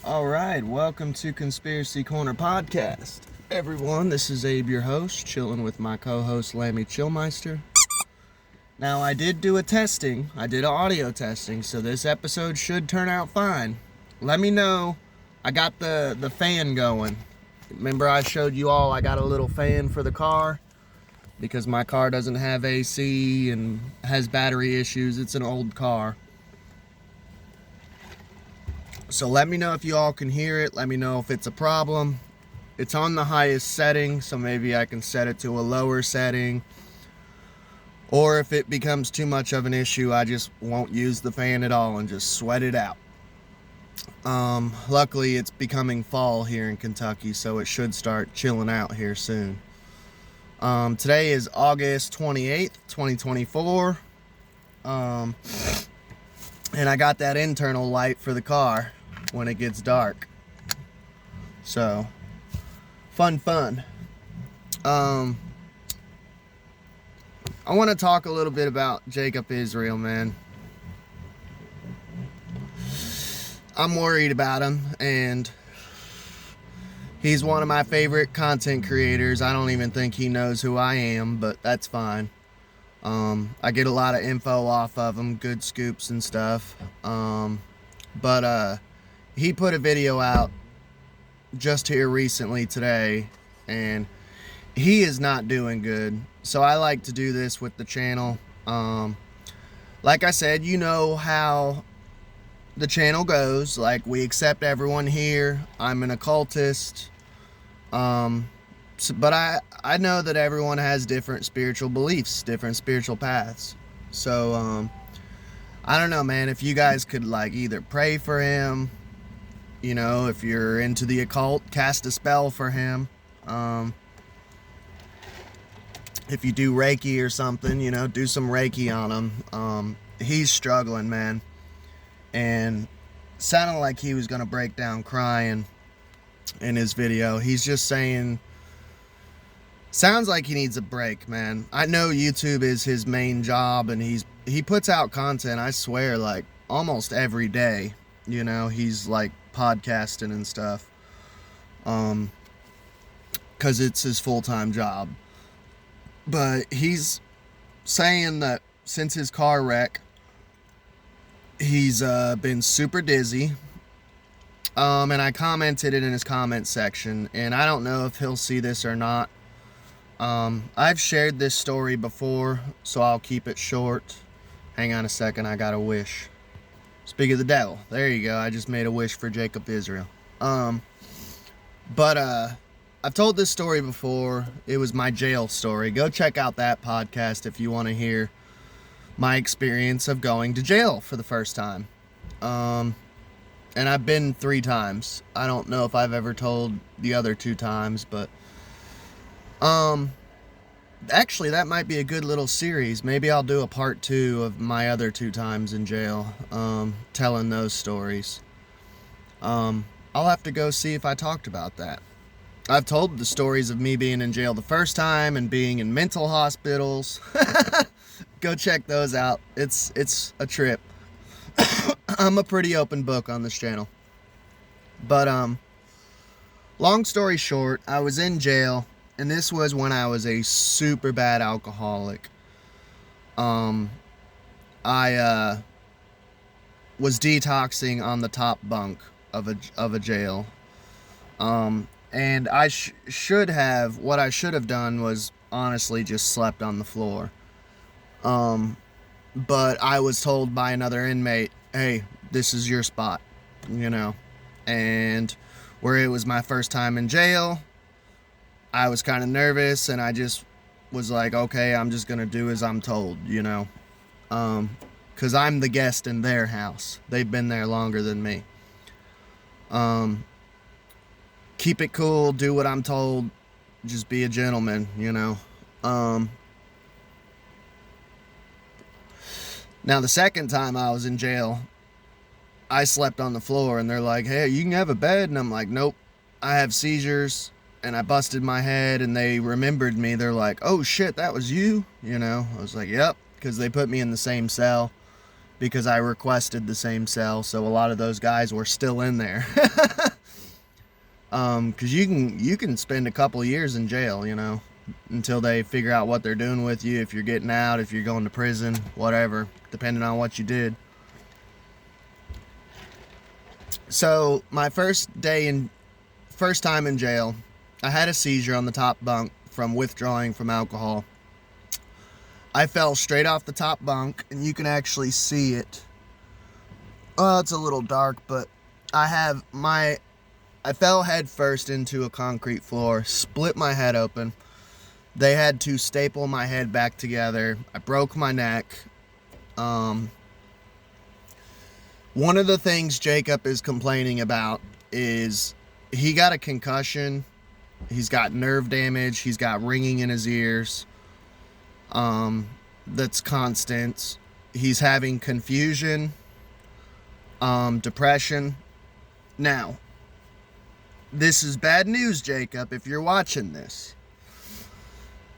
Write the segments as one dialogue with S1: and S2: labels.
S1: All right, welcome to Conspiracy Corner Podcast. Everyone, this is Abe, your host, chilling with my co-host, Lammy Chillmeister. Now, I did do a testing. I did audio testing, so this episode should turn out fine. Let me know. I got the fan going. Remember I showed you all I got a little fan for the car? Because my car doesn't have AC and has battery issues. It's an old car. So let me know if you all can hear it. Let me know if it's a problem. It's on the highest setting, so maybe I can set it to a lower setting. Or if it becomes too much of an issue, I just won't use the fan at all and just sweat it out. Luckily, it's becoming fall here in Kentucky, so it should start chilling out here soon. Today is August 28th, 2024. And I got that internal light for the car when it gets dark. So, fun. I want to talk a little bit about Jacob Israel, man. I'm worried about him, and he's one of my favorite content creators. I don't even think he knows who I am, but that's fine. I get a lot of info off of him, good scoops and stuff. But he put a video out just here recently today, and he is not doing good. So I like to do this with the channel. Like I said, you know how the channel goes. Like, we accept everyone here. I'm an occultist. But I know that everyone has different spiritual beliefs, different spiritual paths. So, I don't know, man, if you guys could, like, either pray for him, you know, if you're into the occult, cast a spell for him. If you do Reiki or something, you know, do some Reiki on him. He's struggling, man. And sounded like he was going to break down crying in his video. He's just saying, sounds like he needs a break, man. I know YouTube is his main job, and he puts out content, I swear, like almost every day. You know, he's like podcasting and stuff. 'Cause it's his full-time job. But he's saying that since his car wreck, he's been super dizzy. And I commented it in his comment section, and I don't know if he'll see this or not. I've shared this story before, so I'll keep it short. Hang on a second, I got a wish. Speak of the devil. There you go. I just made a wish for Jacob Israel. But I've told this story before. It was my jail story. Go check out that podcast if you want to hear my experience of going to jail for the first time. And I've been 3 times. I don't know if I've ever told the other 2 times, but actually that might be a good little series. Maybe I'll do a part 2 of my other 2 times in jail, telling those stories. I'll have to go see if I talked about that. I've told the stories of me being in jail the first time and being in mental hospitals. Go check those out. It's a trip. I'm a pretty open book on this channel. But long story short, I was in jail, and this was when I was a super bad alcoholic. I was detoxing on the top bunk of a jail. And I should have, what I should have done was honestly just slept on the floor. But I was told by another inmate, hey, this is your spot, you know. And where it was my first time in jail, I was kind of nervous, and I just was like, okay, I'm just going to do as I'm told, you know. 'Cause I'm the guest in their house. They've been there longer than me. Keep it cool, do what I'm told, just be a gentleman, you know. Now, the second time I was in jail, I slept on the floor, and they're like, hey, you can have a bed. And I'm like, nope, I have seizures, and I busted my head, and they remembered me. They're like, oh shit, that was you? You know, I was like, yep, because they put me in the same cell because I requested the same cell, so a lot of those guys were still in there. Because you can spend a couple years in jail, you know, until they figure out what they're doing with you, if you're getting out, if you're going to prison, whatever, depending on what you did. So my first time in jail, I had a seizure on the top bunk from withdrawing from alcohol. I fell straight off the top bunk, and you can actually see it. Oh, it's a little dark, but I fell head first into a concrete floor, split my head open. They had to staple my head back together. I broke my neck. One of the things Jacob is complaining about is he got a concussion. He's got nerve damage. He's got ringing in his ears. That's constant. He's having confusion, depression. Now, this is bad news, Jacob, if you're watching this.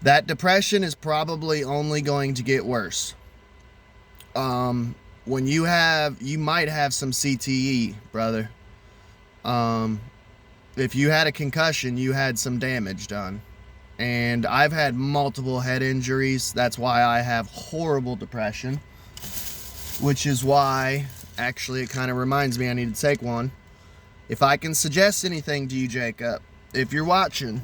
S1: That depression is probably only going to get worse. When you might have some CTE, brother. If you had a concussion, you had some damage done. And I've had multiple head injuries. That's why I have horrible depression. Which is why, actually, it kind of reminds me I need to take one. If I can suggest anything to you, Jacob, if you're watching,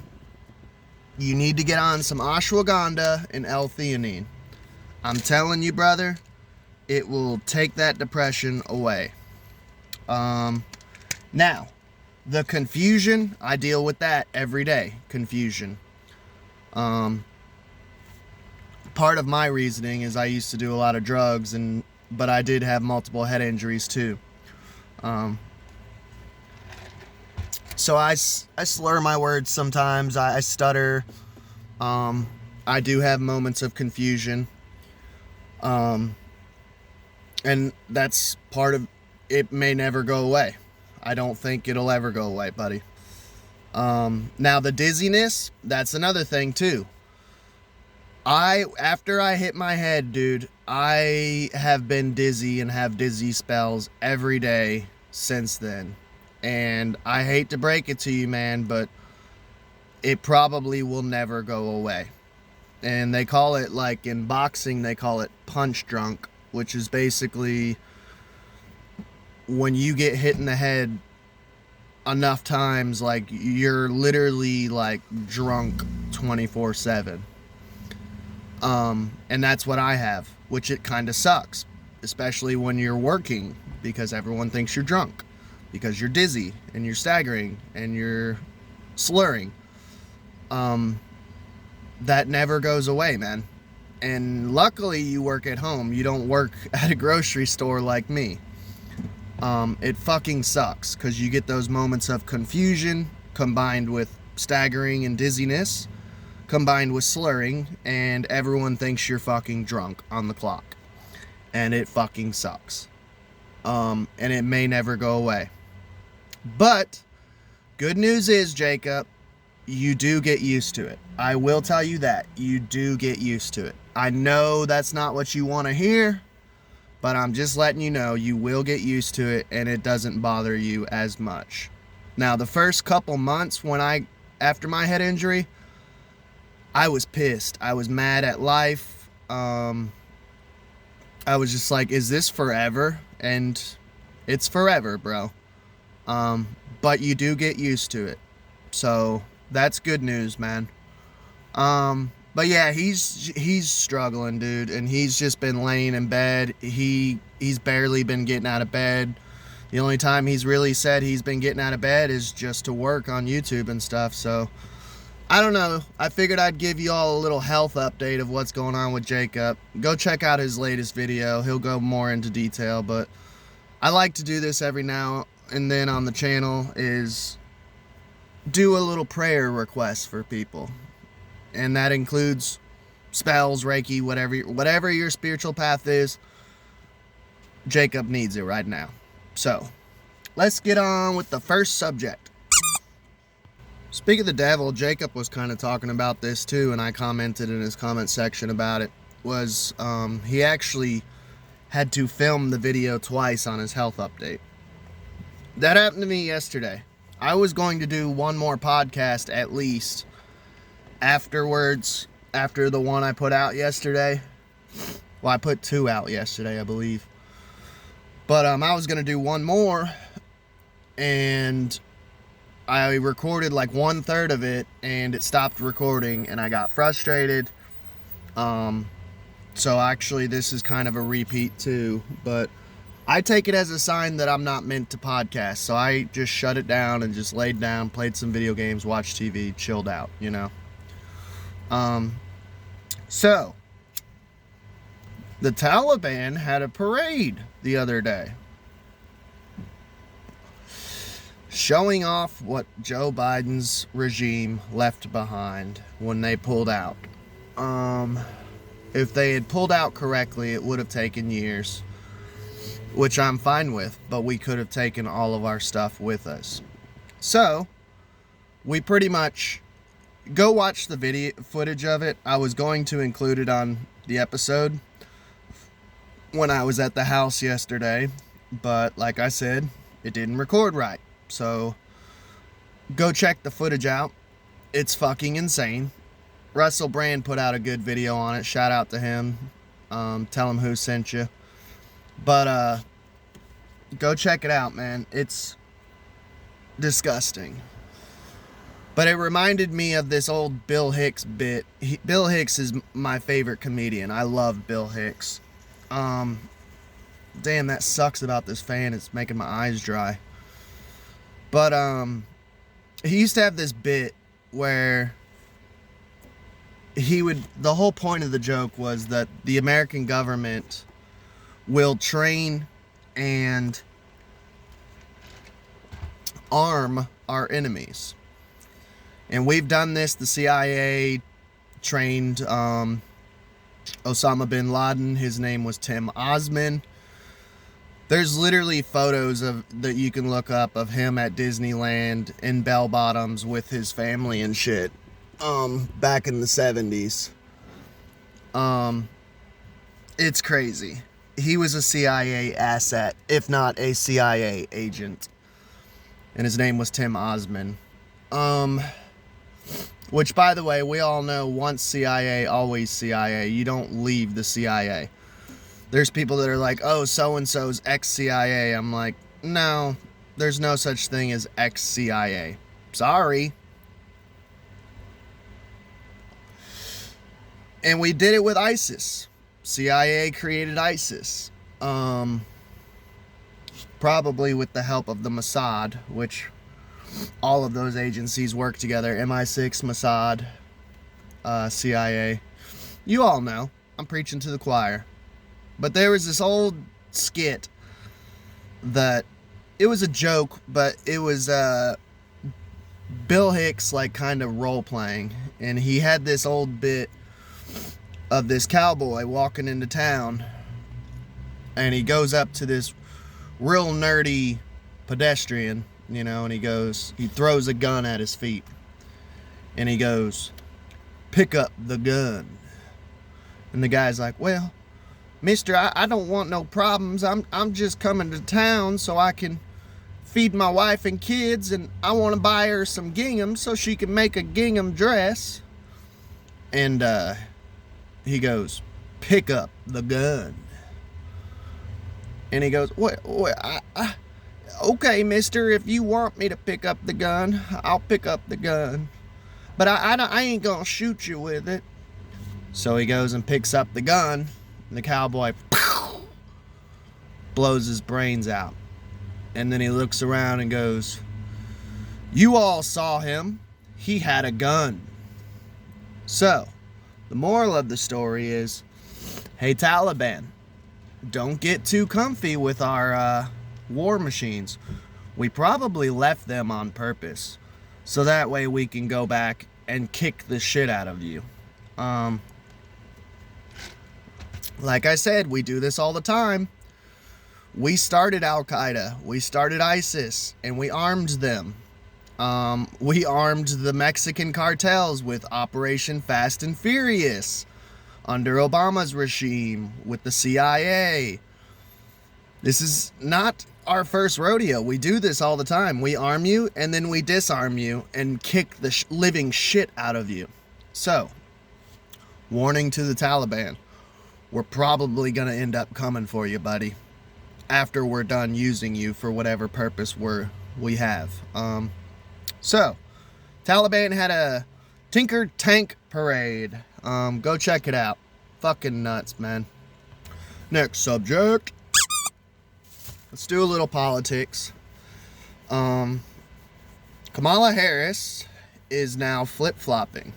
S1: you need to get on some ashwagandha and L-theanine. I'm telling you, brother, it will take that depression away. Now, the confusion, I deal with that every day. Confusion. Part of my reasoning is I used to do a lot of drugs, but I did have multiple head injuries too. So I slur my words sometimes. I stutter. I do have moments of confusion. And that's part of it. May never go away. I don't think it'll ever go away, buddy. Now the dizziness, that's another thing too. After I hit my head, dude, I have been dizzy and have dizzy spells every day since then. And I hate to break it to you, man, but it probably will never go away. And they call it, like in boxing, they call it punch drunk, which is basically when you get hit in the head enough times, like you're literally like drunk 24/7. And that's what I have, which it kind of sucks, especially when you're working, because everyone thinks you're drunk, because you're dizzy and you're staggering and you're slurring. That never goes away, man. And luckily you work at home. You don't work at a grocery store like me. It fucking sucks because you get those moments of confusion combined with staggering and dizziness, combined with slurring, and everyone thinks you're fucking drunk on the clock. And it fucking sucks. And it may never go away. But good news is, Jacob, you do get used to it. I will tell you that. You do get used to it. I know that's not what you want to hear, but I'm just letting you know you will get used to it and it doesn't bother you as much. Now, the first couple months after my head injury, I was pissed. I was mad at life. I was just like, is this forever? And it's forever, bro. But you do get used to it. So that's good news, man. But yeah, he's struggling, dude, and he's just been laying in bed. He's barely been getting out of bed. The only time he's really said he's been getting out of bed is just to work on YouTube and stuff. So I don't know. I figured I'd give you all a little health update of what's going on with Jacob. Go check out his latest video. He'll go more into detail, but I like to do this every now and then on the channel, is do a little prayer request for people. And that includes spells, Reiki, whatever your spiritual path is. Jacob needs it right now. So, let's get on with the first subject. Speaking of the devil, Jacob was kind of talking about this too, and I commented in his comment section about it. He actually had to film the video twice on his health update. That happened to me yesterday. I was going to do one more podcast at least afterwards, after the one I put out yesterday. Well, I put 2 out yesterday, I believe. But I was going to do one more, and I recorded like 1/3 of it, and it stopped recording, and I got frustrated. So actually this is kind of a repeat too, but I take it as a sign that I'm not meant to podcast. So I just shut it down and just laid down, played some video games, watched TV, chilled out, you know. So the Taliban had a parade the other day, showing off what Joe Biden's regime left behind when they pulled out. If they had pulled out correctly, it would have taken years, which I'm fine with, but we could have taken all of our stuff with us. So, we pretty much go watch the video footage of it. I was going to include it on the episode when I was at the house yesterday, but like I said, it didn't record right. So, go check the footage out. It's fucking insane. Russell Brand put out a good video on it. Shout out to him. Tell him who sent you. But go check it out, man. It's disgusting. But it reminded me of this old Bill Hicks bit. Bill Hicks is my favorite comedian. I love Bill Hicks. Damn, that sucks about this fan. It's making my eyes dry. But he used to have this bit where the whole point of the joke was that the American government will train and arm our enemies. And we've done this. The CIA trained Osama bin Laden. His name was Tim Osman. There's literally photos that you can look up of him at Disneyland in bell bottoms with his family and shit. Back in the 70s. It's crazy. He was a CIA asset, if not a CIA agent. And his name was Tim Osman. Which, by the way, we all know once CIA, always CIA. You don't leave the CIA. There's people that are like, oh, so-and-so's ex-CIA. I'm like, no, there's no such thing as ex-CIA. Sorry. And we did it with ISIS. CIA created ISIS. Probably with the help of the Mossad, which all of those agencies work together. MI6, Mossad, CIA. You all know. I'm preaching to the choir. But there was this old skit that it was a joke, but it was Bill Hicks like kind of role playing, and he had this old bit of this cowboy walking into town, and he goes up to this real nerdy pedestrian, you know, and he throws a gun at his feet, and he goes, "Pick up the gun." And the guy's like, "Well, mister, I don't want no problems. I'm just coming to town so I can feed my wife and kids, and I want to buy her some gingham so she can make a gingham dress." And he goes, "Pick up the gun." And he goes, "What? Okay, mister, if you want me to pick up the gun, I'll pick up the gun. But I ain't gonna shoot you with it." So he goes and picks up the gun, and the cowboy blows his brains out. And then he looks around and goes, "You all saw him. He had a gun." So, the moral of the story is, hey Taliban, don't get too comfy with our war machines. We probably left them on purpose, so that way we can go back and kick the shit out of you. Like I said, we do this all the time. We started Al-Qaeda, we started ISIS, and we armed them. We armed the Mexican cartels with Operation Fast and Furious under Obama's regime with the CIA. This is not our first rodeo. We do this all the time. We arm you and then we disarm you and kick the living shit out of you. So, warning to the Taliban. We're probably going to end up coming for you, buddy, after we're done using you for whatever purpose we have. So, Taliban had a Tinker Tank parade. Go check it out. Fucking nuts, man. Next subject. Let's do a little politics. Kamala Harris is now flip-flopping.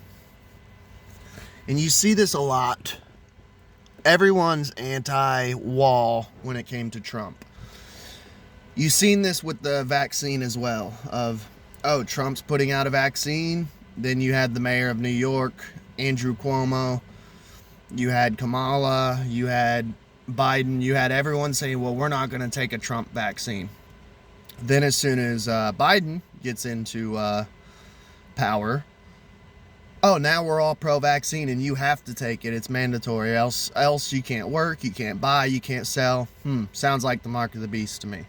S1: And you see this a lot. Everyone's anti-wall when it came to Trump. You've seen this with the vaccine as well. Trump's putting out a vaccine. Then you had the mayor of New York, Andrew Cuomo. You had Kamala. You had Biden. You had everyone saying, well, we're not going to take a Trump vaccine. Then as soon as Biden gets into power, now we're all pro-vaccine and you have to take it. It's mandatory. Else you can't work, you can't buy, you can't sell. Sounds like the mark of the beast to me.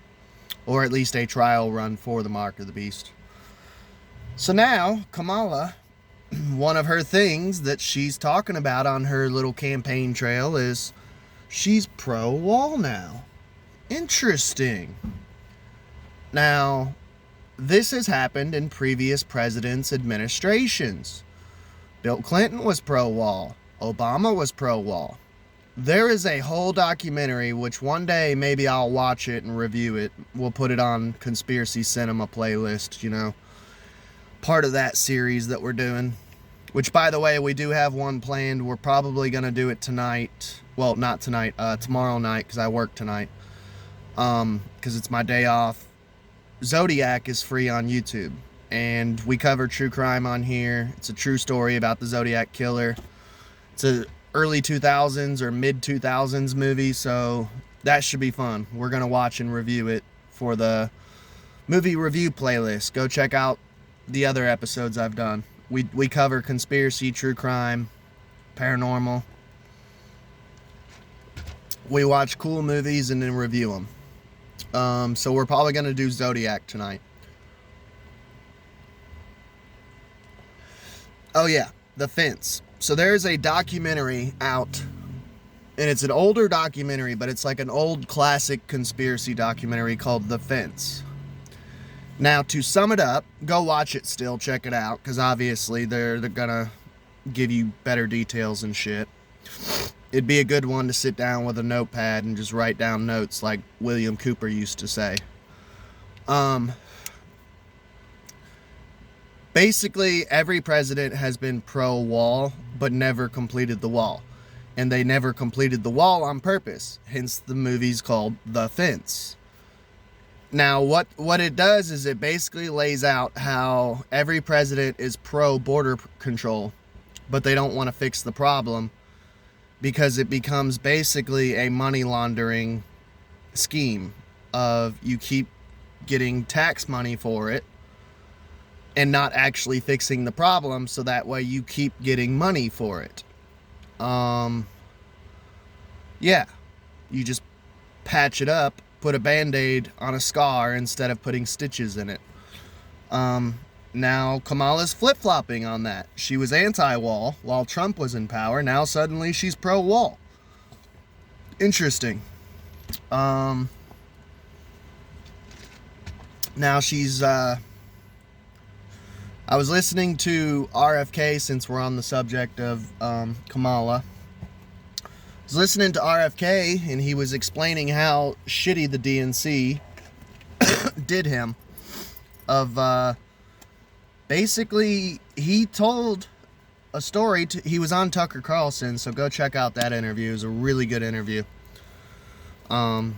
S1: Or at least a trial run for the mark of the beast. So now, Kamala, one of her things that she's talking about on her little campaign trail is she's pro-wall now. Interesting. Now, this has happened in previous presidents' administrations. Bill Clinton was pro-wall. Obama was pro-wall. There is a whole documentary, which one day maybe I'll watch it and review it. We'll put it on Conspiracy Cinema playlist, part of that series that we're doing. Which, by the way, we do have one planned. We're probably going to do it tonight. Well, not tonight. Tomorrow night, because I work tonight. Because it's my day off. Zodiac is free on YouTube. And we cover true crime on here. It's a true story about the Zodiac Killer. It's a early 2000s or mid 2000s movie, so that should be fun. We're going to watch and review it for the movie review playlist. Go check out the other episodes I've done. We cover conspiracy, true crime, paranormal. We watch cool movies and then review them. So we're probably going to do Zodiac tonight. Oh yeah, The Fence. So there's a documentary out, and it's an older documentary, but it's like an old classic conspiracy documentary called The Fence. Now, to sum it up, go watch it still, check it out, because obviously they're gonna give you better details and shit. It'd be a good one to sit down with a notepad and just write down notes like William Cooper used to say. Basically, every president has been pro-wall, but never completed the wall. And they never completed the wall on purpose, hence the movie's called The Fence. Now, what it does is it basically lays out how every president is pro-border control, but they don't want to fix the problem because it becomes basically a money laundering scheme of you keep getting tax money for it and not actually fixing the problem, so that way you keep getting money for it. Yeah, you just patch it up, put a band-aid on a scar instead of putting stitches in it. Now Kamala's flip-flopping on that. She was anti-wall while Trump was in power. Now suddenly she's pro-wall. Interesting. Now she's I was listening to RFK, since we're on the subject of Kamala. I was listening to RFK, and he was explaining how shitty the DNC did him. Basically, he told a story. He was on Tucker Carlson, so go check out that interview. It was a really good interview. My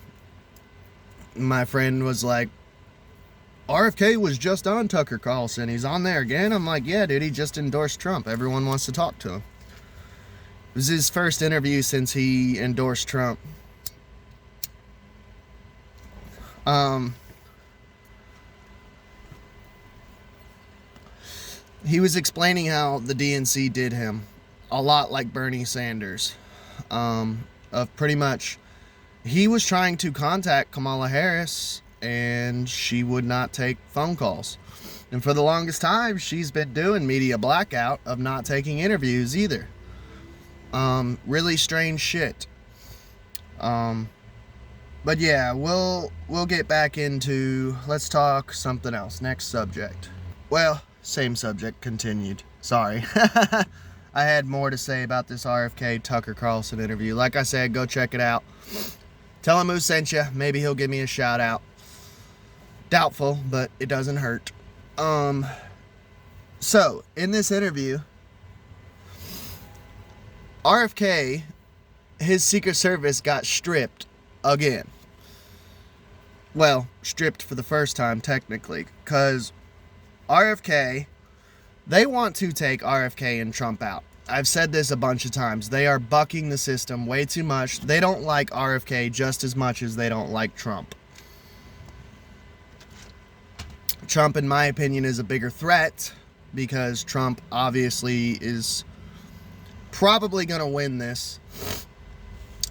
S1: friend was like, RFK was just on Tucker Carlson. He's on there again. I'm like, yeah, dude, he just endorsed Trump. Everyone wants to talk to him. It was his first interview since he endorsed Trump. He was explaining how the DNC did him a lot like Bernie Sanders. Of pretty much, he was trying to contact Kamala Harris, and she would not take phone calls. And for the longest time, she's been doing media blackout of not taking interviews either. Really strange shit. But yeah, we'll get back into, let's talk something else. Next subject. Well, same subject continued. Sorry. I had more to say about this RFK Tucker Carlson interview. Like I said, go check it out. Tell him who sent you. Maybe he'll give me a shout out. Doubtful, but it doesn't hurt. So, in this interview, RFK, his Secret Service got stripped again. Well, stripped for the first time, technically, because RFK, they want to take RFK and Trump out. I've said this a bunch of times. They are bucking the system way too much. They don't like RFK just as much as they don't like Trump. Trump, in my opinion, is a bigger threat because Trump obviously is probably going to win this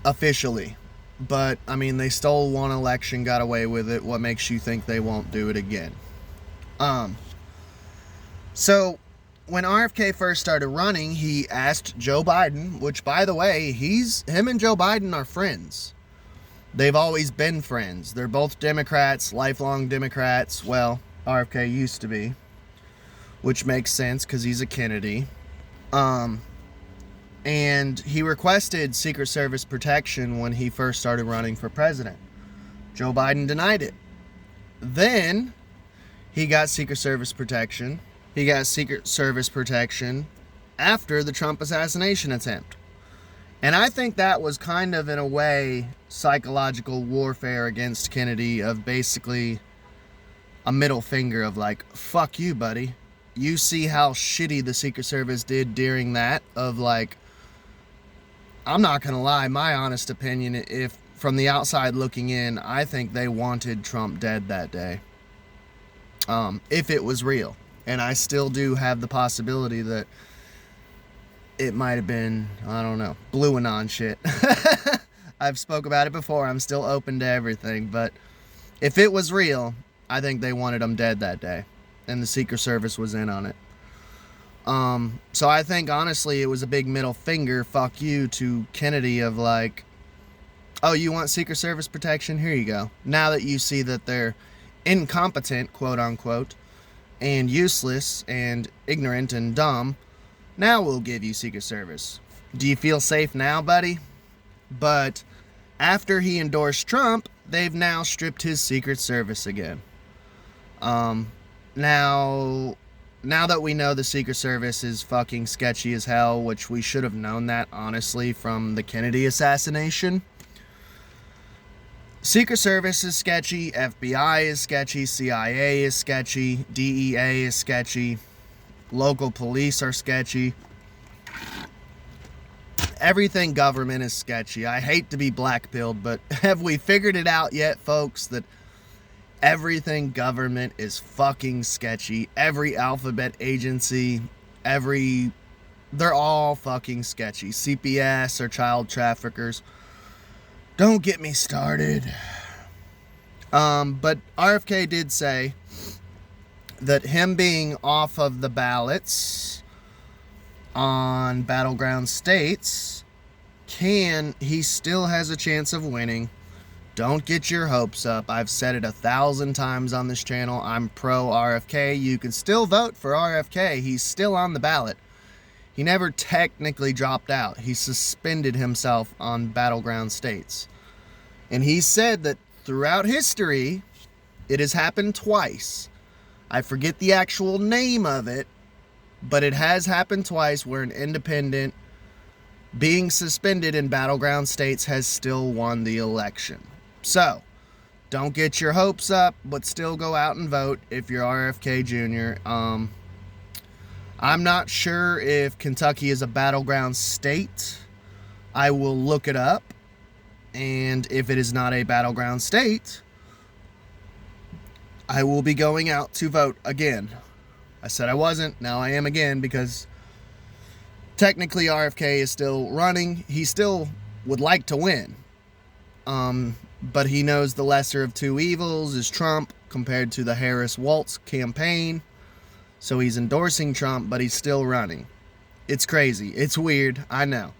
S1: officially. But, I mean, they stole one election, got away with it. What makes you think they won't do it again? So, when RFK first started running, he asked Joe Biden, which, by the way, him and Joe Biden are friends. They've always been friends. They're both Democrats, lifelong Democrats. Well, RFK used to be, which makes sense because he's a Kennedy. And he requested Secret Service protection when he first started running for president. Joe Biden denied it. Then he got Secret Service protection. He got Secret Service protection after the Trump assassination attempt. And I think that was kind of, in a way, psychological warfare against Kennedy, of basically a middle finger of like, fuck you, buddy. You see how shitty the Secret Service did during that, of like, I'm not going to lie, my honest opinion, if from the outside looking in, I think they wanted Trump dead that day. If it was real. And I still do have the possibility that it might have been, I don't know, blue anon shit. I've spoke about it before. I'm still open to everything. But if it was real, I think they wanted him dead that day. And the Secret Service was in on it. So I think, honestly, it was a big middle finger, fuck you, to Kennedy of like, oh, you want Secret Service protection? Here you go. Now that you see that they're incompetent, quote unquote, and useless and ignorant and dumb, now we'll give you Secret Service. Do you feel safe now, buddy? But after he endorsed Trump, they've now stripped his Secret Service again. Now that we know the Secret Service is fucking sketchy as hell, which we should have known that, honestly, from the Kennedy assassination. Secret Service is sketchy, FBI is sketchy, CIA is sketchy, DEA is sketchy, local police are sketchy. Everything government is sketchy. I hate to be black-pilled, but have we figured it out yet, folks, that everything government is fucking sketchy? Every alphabet agency, they're all fucking sketchy. CPS or child traffickers. Don't get me started. But RFK did say that him being off of the ballots on battleground states, he still has a chance of winning. Don't get your hopes up. I've said it 1,000 times on this channel. I'm pro RFK. You can still vote for RFK. He's still on the ballot. He never technically dropped out. He suspended himself on battleground states. And he said that throughout history, it has happened twice. I forget the actual name of it, but it has happened twice where an independent being suspended in battleground states has still won the election. So, don't get your hopes up, but still go out and vote if you're RFK Jr. I'm not sure if Kentucky is a battleground state. I will look it up. And if it is not a battleground state, I will be going out to vote again. I said I wasn't, now I am again, because technically RFK is still running. He still would like to win. But he knows the lesser of two evils is Trump compared to the Harris-Walz campaign. So he's endorsing Trump, but he's still running. It's crazy. It's weird. I know.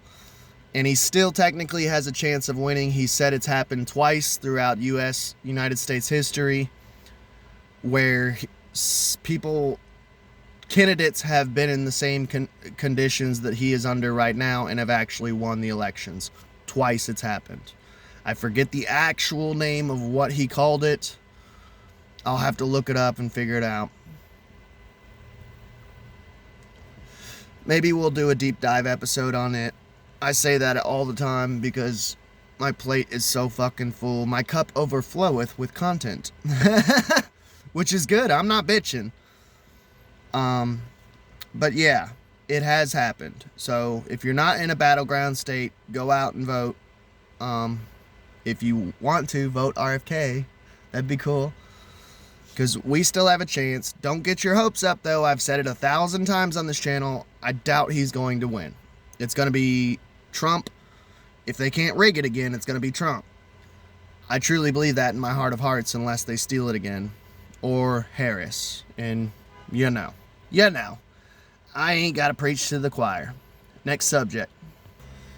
S1: And he still technically has a chance of winning. He said it's happened twice throughout United States history where candidates have been in the same conditions that he is under right now and have actually won the elections. Twice it's happened. I forget the actual name of what he called it. I'll have to look it up and figure it out. Maybe we'll do a deep dive episode on it. I say that all the time because my plate is so fucking full. My cup overfloweth with content. Which is good. I'm not bitching. But yeah, it has happened. So if you're not in a battleground state, go out and vote. If you want to, vote RFK. That'd be cool. Because we still have a chance. Don't get your hopes up, though. I've said it 1,000 times on this channel. I doubt he's going to win. It's going to be Trump. If they can't rig it again, it's going to be Trump. I truly believe that in my heart of hearts, unless they steal it again. Or Harris. And you know. I ain't got to preach to the choir. Next subject.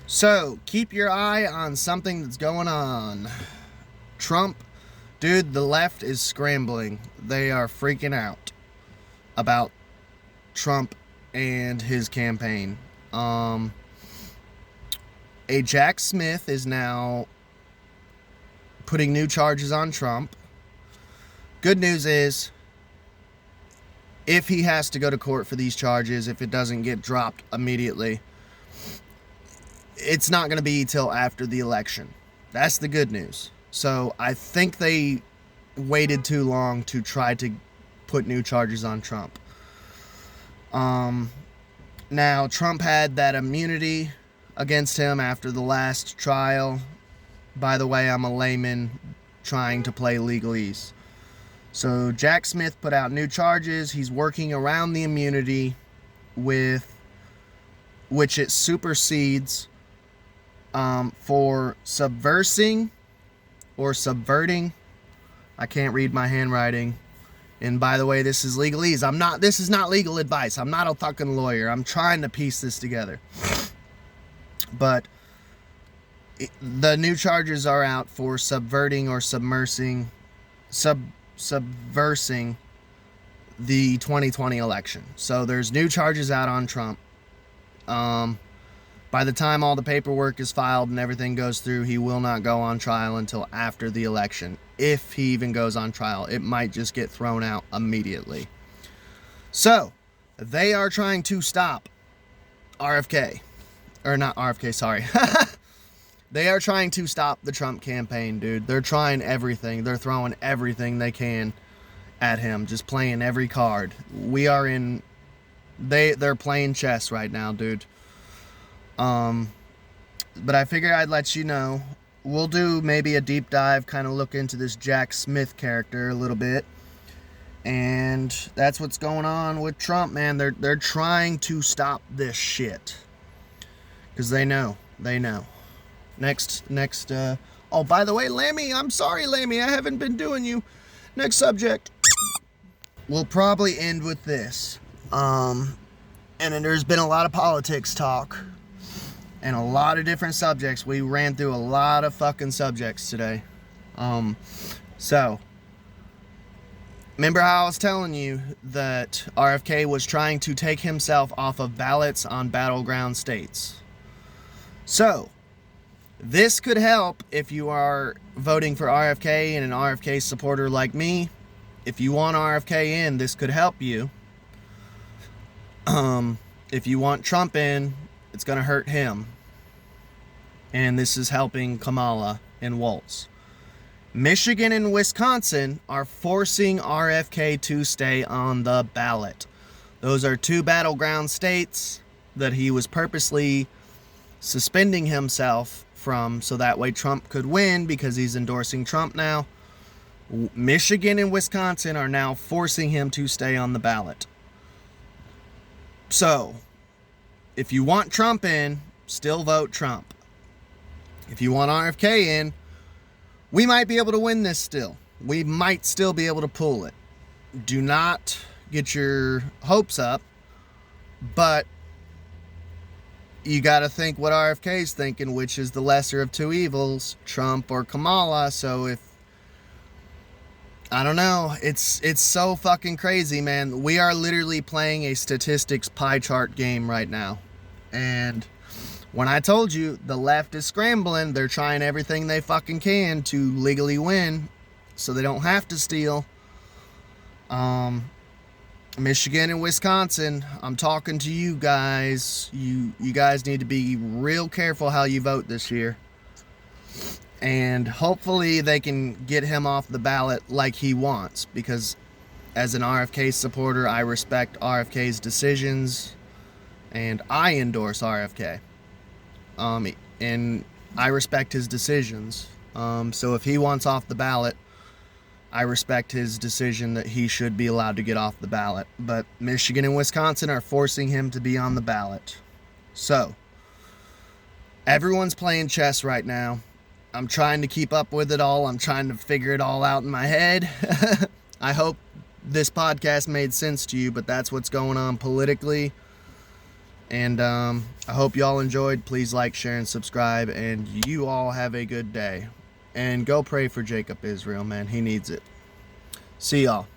S1: So, keep your eye on something that's going on. Trump. Dude, the left is scrambling. They are freaking out about Trump and his campaign. A Jack Smith is now putting new charges on Trump. Good news is, if he has to go to court for these charges, if it doesn't get dropped immediately, it's not going to be till after the election. That's the good news. So I think they waited too long to try to put new charges on Trump. Now, Trump had that immunity against him after the last trial. By the way, I'm a layman trying to play legalese. So Jack Smith put out new charges. He's working around the immunity with which it supersedes for subversing or subverting. I can't read my handwriting. And by the way, this is legalese. This is not legal advice. I'm not a fucking lawyer. I'm trying to piece this together. But the new charges are out for subverting or subversing the 2020 election. So there's new charges out on Trump. By the time all the paperwork is filed and everything goes through, he will not go on trial until after the election. If he even goes on trial, it might just get thrown out immediately. So, they are trying to stop RFK. Or not RFK, sorry. They are trying to stop the Trump campaign, dude. They're trying everything. They're throwing everything they can at him. Just playing every card. They're playing chess right now, dude. But I figured I'd let you know. We'll do maybe a deep dive, kind of look into this Jack Smith character a little bit. And that's what's going on with Trump, man. They're trying to stop this shit. Because they know. Next, oh, by the way, Lammy, I'm sorry, Lammy, I haven't been doing you. Next subject. We'll probably end with this. And then there's been a lot of politics talk. And a lot of different subjects. We ran through a lot of fucking subjects today. So, remember how I was telling you that RFK was trying to take himself off of ballots on battleground states? So, this could help if you are voting for RFK and an RFK supporter like me. If you want RFK in, this could help you. If you want Trump in, it's going to hurt him. And this is helping Kamala and Walz. Michigan and Wisconsin are forcing RFK to stay on the ballot. Those are two battleground states that he was purposely suspending himself from so that way Trump could win because he's endorsing Trump now. Michigan and Wisconsin are now forcing him to stay on the ballot. So, if you want Trump in, still vote Trump. If you want RFK in, We might be able to win this still. We might still be able to pull it. Do not get your hopes up, but you got to think what RFK's thinking, which is the lesser of two evils, Trump or Kamala. So if, I don't know, it's so fucking crazy, man. We are literally playing a statistics pie chart game right now. And when I told you the left is scrambling, they're trying everything they fucking can to legally win so they don't have to steal. Michigan and Wisconsin, I'm talking to you guys. You guys need to be real careful how you vote this year. And hopefully they can get him off the ballot like he wants, because as an RFK supporter, I respect RFK's decisions and I endorse RFK. And I respect his decisions. So if he wants off the ballot, I respect his decision that he should be allowed to get off the ballot. But Michigan and Wisconsin are forcing him to be on the ballot. So, everyone's playing chess right now. I'm trying to keep up with it all. I'm trying to figure it all out in my head. I hope this podcast made sense to you, but that's what's going on politically. And I hope y'all enjoyed. Please like, share, and subscribe. And you all have a good day. And go pray for Jacob Israel, man. He needs it. See y'all.